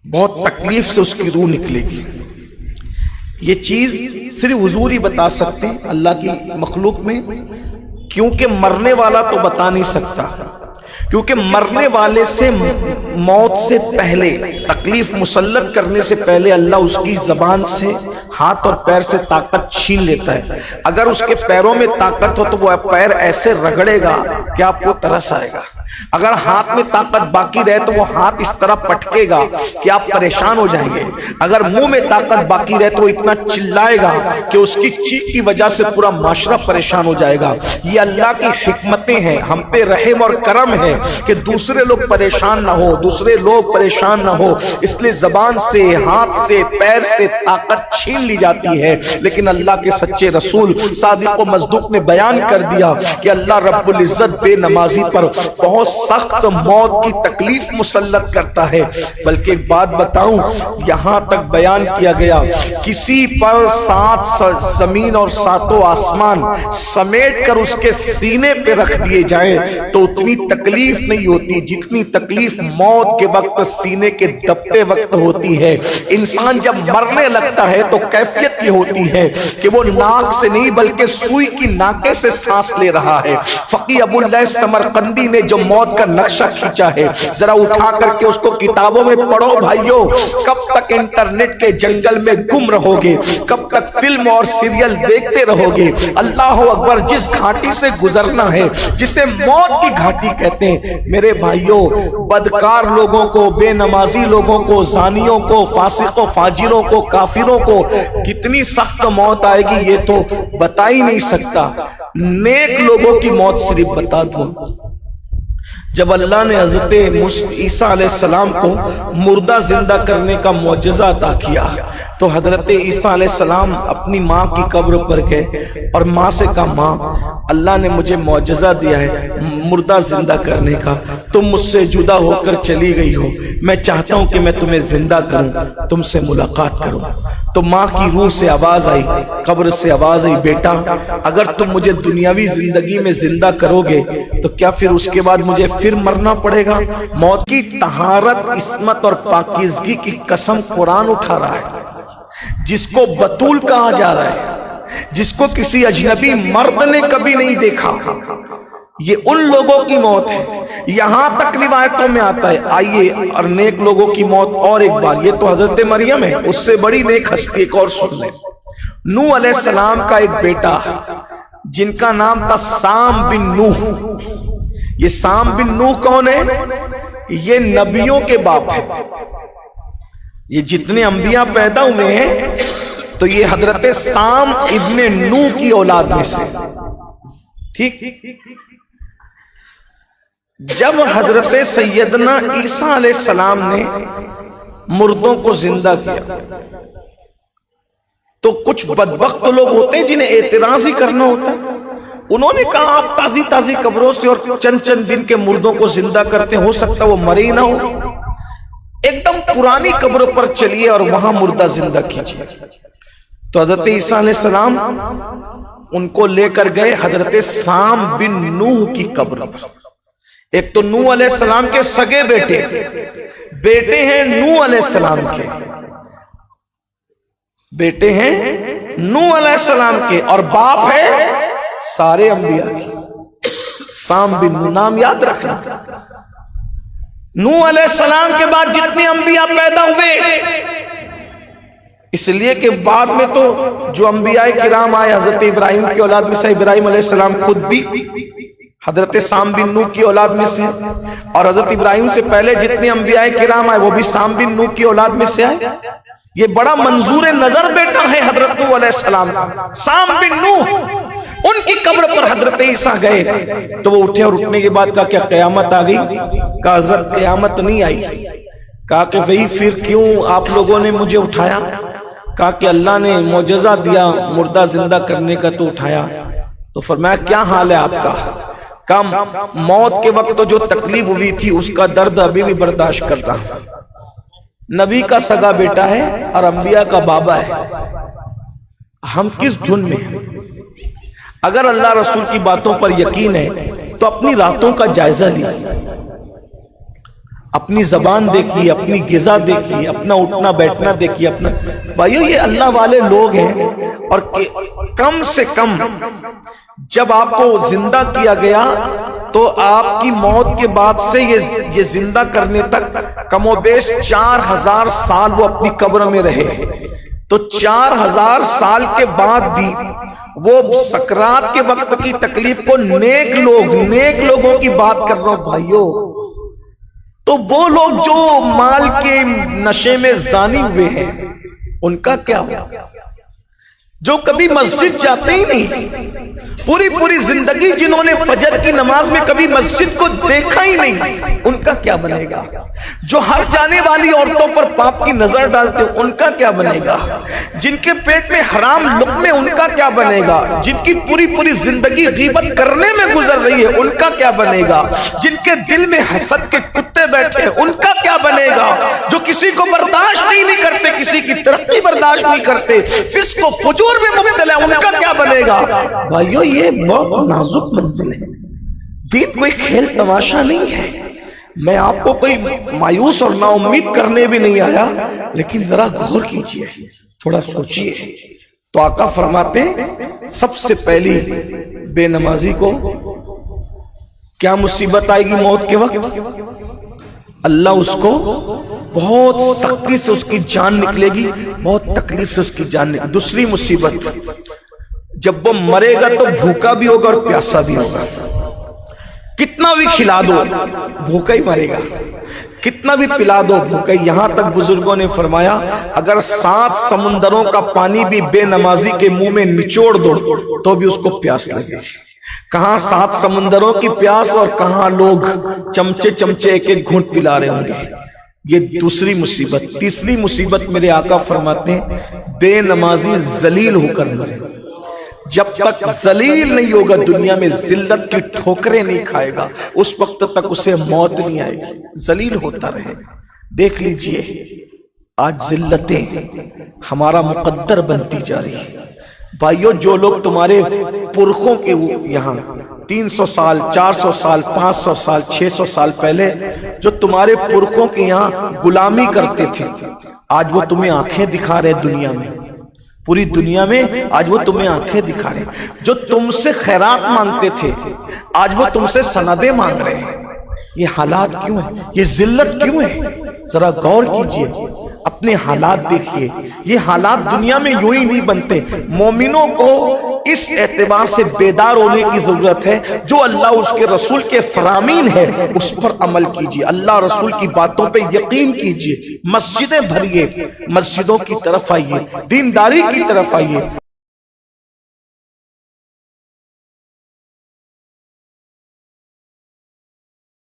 بہت تکلیف سے اس کی روح نکلے گی۔ یہ چیز صرف حضور ہی بتا سکتے ہیں اللہ کی مخلوق میں، کیونکہ مرنے والا تو بتا نہیں سکتا، کیونکہ مرنے والے سے موت سے پہلے، تکلیف مسلط کرنے سے پہلے اللہ اس کی زبان سے، ہاتھ اور پیر سے طاقت چھین لیتا ہے۔ اگر اس کے پیروں میں طاقت ہو تو وہ پیر ایسے رگڑے گا کہ آپ کو ترس آئے گا، اگر ہاتھ میں طاقت باقی رہے تو وہ ہاتھ اس طرح پٹکے گا کہ آپ پریشان ہو جائیں گے، اگر منہ میں طاقت باقی رہے تو وہ اتنا چلائے گا کہ اس کی چیخ کی وجہ سے پورا معاشرہ پریشان ہو جائے گا۔ یہ اللہ کی حکمتیں ہیں، ہم پہ رحم اور کرم ہے کہ دوسرے لوگ پریشان نہ ہو، دوسرے لوگ پریشان نہ ہو، اس لیے زبان سے، ہاتھ سے، پیر سے طاقت چھین لی جاتی ہے۔ لیکن اللہ کے سچے رسول صادق و مصدوق نے بیان کر دیا کہ اللہ رب العزت بے نمازی پر بہت سخت موت کی تکلیف مسلط کرتا ہے۔ بلکہ ایک بات بتاؤں، یہاں تک بیان کیا گیا کسی پر 7 زمین اور 7 آسمان سمیٹ کر اس کے سینے پہ رکھ دیے جائیں تو اتنی تکلیف نہیں ہوتی جتنی تکلیف موت کے وقت سینے کے دبتے وقت ہوتی ہے۔ انسان جب مرنے لگتا ہے تو کیفیت یہ ہوتی ہے کہ وہ ناک سے نہیں بلکہ سوئی کی ناکے سے سانس لے رہا ہے۔ فقیہ ابو اللیث سمرقندی نے جو موت کا نقشہ کھینچا ہے، ذرا اٹھا کر کے اس کو کتابوں میں پڑھو بھائیو۔ کب تک انٹرنیٹ کے جنگل میں گم رہو گے، کب تک فلم اور سیریل دیکھتے رہو گے؟ اللہ اکبر، جس گھاٹی سے گزرنا ہے جسے موت کی گھاٹی کہتے ہیں، میرے بھائیو، بدکار لوگوں کو، بے نمازی لوگوں کو، زانیوں کو، فاسق و فاجروں کو، کافروں کو کتنی سخت موت آئے گی یہ تو بتا ہی نہیں سکتا۔ نیک لوگوں کی موت صرف بتا دوں، جب اللہ نے حضرت عیسیٰ علیہ السلام کو مردہ زندہ کرنے کا معجزہ عطا کیا تو حضرت عیسیٰ علیہ السلام اپنی ماں کی قبر پر گئے اور ماں سے کہا، ماں اللہ نے مجھے معجزہ دیا ہے مردہ زندہ کرنے کا، تم مجھ سے جدا ہو کر چلی گئی ہو، میں چاہتا ہوں کہ میں تمہیں زندہ کروں، تم سے ملاقات کروں۔ تو ماں کی روح سے آواز آئی، قبر سے آواز آئی، بیٹا اگر تم مجھے دنیاوی زندگی میں زندہ کرو گے تو کیا پھر اس کے بعد مجھے پھر مرنا پڑے گا؟ موت کی طہارت، عصمت اور پاکیزگی کی قسم قرآن اٹھا رہا ہے۔ جس کو بطول کہا جا رہا ہے، جس کو کسی اجنبی مرد نے کبھی نہیں دیکھا، یہ ان لوگوں کی موت ہے۔ یہاں تک روایتوں میں آتا ہے، آئیے اور نیک لوگوں کی موت اور ایک بار، یہ تو حضرت مریم ہے، اس سے بڑی نیک ہستی ایک اور سن لیں۔ نوح علیہ السلام کا ایک بیٹا جن کا نام تھا سام بن نوح۔ یہ سام بن نوح کون ہے؟ یہ نبیوں کے باپ ہے۔ یہ جتنے انبیاء پیدا ہوئے ہیں تو یہ حضرت سام ابن نوح کی اولاد میں سے، ٹھیک۔ جب حضرت سیدنا عیسیٰ علیہ السلام نے مردوں کو زندہ کیا تو کچھ بدبخت لوگ ہوتے ہیں جنہیں اعتراض ہی کرنا ہوتا ہے۔ انہوں نے کہا آپ تازی تازی قبروں سے اور چند دن کے مردوں کو زندہ کرتے، ہو سکتا وہ مرے ہی نہ ہو، ایک دم پرانی قبروں پر چلیے اور وہاں مردہ زندہ کیجیے۔ تو حضرت عیسیٰ علیہ السلام ان کو لے کر گئے حضرت سام بن نوح کی قبر پر۔ ایک تو نوح علیہ السلام کے سگے بیٹے ہیں نوح علیہ السلام کے، بیٹے ہیں نوح علیہ السلام کے، اور باپ ہے سارے انبیاء کی۔ سام بن نوح، نام یاد رکھنا۔ نوح علیہ السلام کے بعد جتنے انبیاء پیدا ہوئے، اس لیے کہ بعد میں تو جو انبیاء کرام آئے حضرت ابراہیم کی اولاد میں سے، ابراہیم علیہ السلام خود بھی حضرت سام بن نوح کی اولاد میں سے، اور حضرت ابراہیم سے پہلے جتنے انبیاء کرام آئے وہ بھی سام بن نوح کی اولاد میں سے آئے۔ یہ بڑا منظور نظر بیٹا ہے حضرت نوح علیہ السلام کا، سام بن نوح۔ ان کی قبر پر حضرت عیسیٰ گئے تو وہ اٹھے اور اٹھنے کے بعد کہا کیا قیامت آ گئی؟ کہا حضرت قیامت نہیں آئی۔ کہا کہ وہی پھر کیوں آپ لوگوں نے مجھے اٹھایا؟ کہا کہ اللہ نے معجزہ دیا مردہ زندہ کرنے کا تو اٹھایا۔ تو فرمایا کیا حال ہے آپ کا؟ کہا موت کے وقت تو جو تکلیف ہوئی تھی اس کا درد ابھی بھی برداشت کر رہا ہوں۔ نبی کا سگا بیٹا ہے اور انبیاء کا بابا ہے، ہم کس دھن میں ہیں؟ اگر اللہ رسول کی باتوں پر یقین ہے تو اپنی راتوں کا جائزہ لیجیے۔ اپنی زبان دیکھیے، اپنی غذا دیکھیے، اپنا اٹھنا بیٹھنا دیکھیے، اپنا بھائیو یہ اللہ والے لوگ ہیں۔ اور کم سے کم جب آپ کو زندہ کیا گیا تو آپ کی موت کے بعد سے یہ زندہ کرنے تک کم و بیش 4000 سال وہ اپنی قبر میں رہے، تو 4000 سال کے بعد بھی وہ سکرات کے وقت کی تکلیف کو نیک لوگوں کی بات کر رہا ہوں بھائیو، تو وہ لوگ جو مال کے نشے میں زانی ہوئے ہیں ان کا کیا ہوا؟ جو کبھی مسجد جاتے ہی نہیں، پوری زندگی جنہوں نے فجر کی نماز میں کبھی مسجد کو دیکھا ہی نہیں، ان کا کیا بنے گا؟ جو ہر جانے والی عورتوں پر پاپ کی نظر ڈالتے ان کا کیا بنے گا؟ جن کے پیٹ میں حرام لقمے ان کا کیا بنے گا؟ جن کی پوری زندگی غیبت کرنے میں گزر رہی ہے ان کا کیا بنے گا؟ جن کے دل میں حسد کے کتے بیٹھے ان کا کیا بنے گا؟ جو کسی کو برداشت نہیں کرتے، کسی کی ترقی برداشت نہیں کرتے، فسق و فجور میں مبتلا ان کا کیا بنے گا؟ بھائیو یہ بہت نازک منزل ہے، دین کوئی کھیل تماشا نہیں ہے۔ میں آپ کو کوئی مایوس اور نا امید کرنے بھی نہیں آیا، لیکن ذرا غور کیجئے، تھوڑا سوچئے۔ تو آقا فرماتے ہیں سب سے پہلی بے نمازی کو کیا مصیبت آئے گی موت کے وقت؟ اللہ اس کو بہت سختی سے اس کی جان نکلے گی، بہت تکلیف سے اس کی جان نکلے گی۔ دوسری مصیبت، جب وہ مرے گا تو بھوکا بھی ہوگا اور پیاسا بھی ہوگا، کتنا بھی کھلا دو بھوکا ہی مرے گا، کتنا بھی پلا دو بھوکا ہی۔ یہاں تک بزرگوں نے فرمایا اگر 7 سمندروں کا پانی بھی بے نمازی کے منہ میں نچوڑ دو تو بھی اس کو پیاس لگے۔ کہاں 7 سمندروں کی پیاس اور کہاں لوگ چمچے ایک گھونٹ پلا رہے ہوں گے۔ یہ دوسری مصیبت۔ تیسری مصیبت میرے آقا فرماتے ہیں بے نمازی ذلیل ہو کر مرے، جب تک ذلیل نہیں ہوگا دنیا میں ذلت کی ٹھوکریں نہیں کھائے گا اس وقت تک اسے موت نہیں آئے گی، ذلیل ہوتا رہے۔ دیکھ لیجئے آج ذلتیں ہمارا مقدر بنتی جا رہی ہے۔ بھائیو جو لوگ تمہارے پرخوں کے یہاں 300 سال 400 سال 500 سال 600 سال پہلے جو تمہارے پرخوں کے یہاں غلامی کرتے تھے، آج وہ تمہیں آنکھیں دکھا رہے دنیا میں، پوری دنیا میں آج وہ تمہیں آنکھیں دکھا رہے ہیں۔ جو تم سے خیرات مانگتے تھے آج وہ تم سے سندیں مانگ رہے ہیں۔ یہ حالات کیوں ہیں؟ یہ ذلت کیوں ہے؟ ذرا غور کیجئے، اپنے حالات دیکھیے۔ یہ حالات دنیا میں یوں ہی نہیں بنتے۔ مومنوں کو اس اعتبار سے بیدار ہونے کی ضرورت ہے، جو اللہ اس کے رسول کے فرامین ہے اس پر عمل کیجئے، اللہ رسول کی باتوں پہ یقین کیجئے، مسجدیں بھریے، مسجدوں کی طرف آئیے، دینداری کی طرف آئیے۔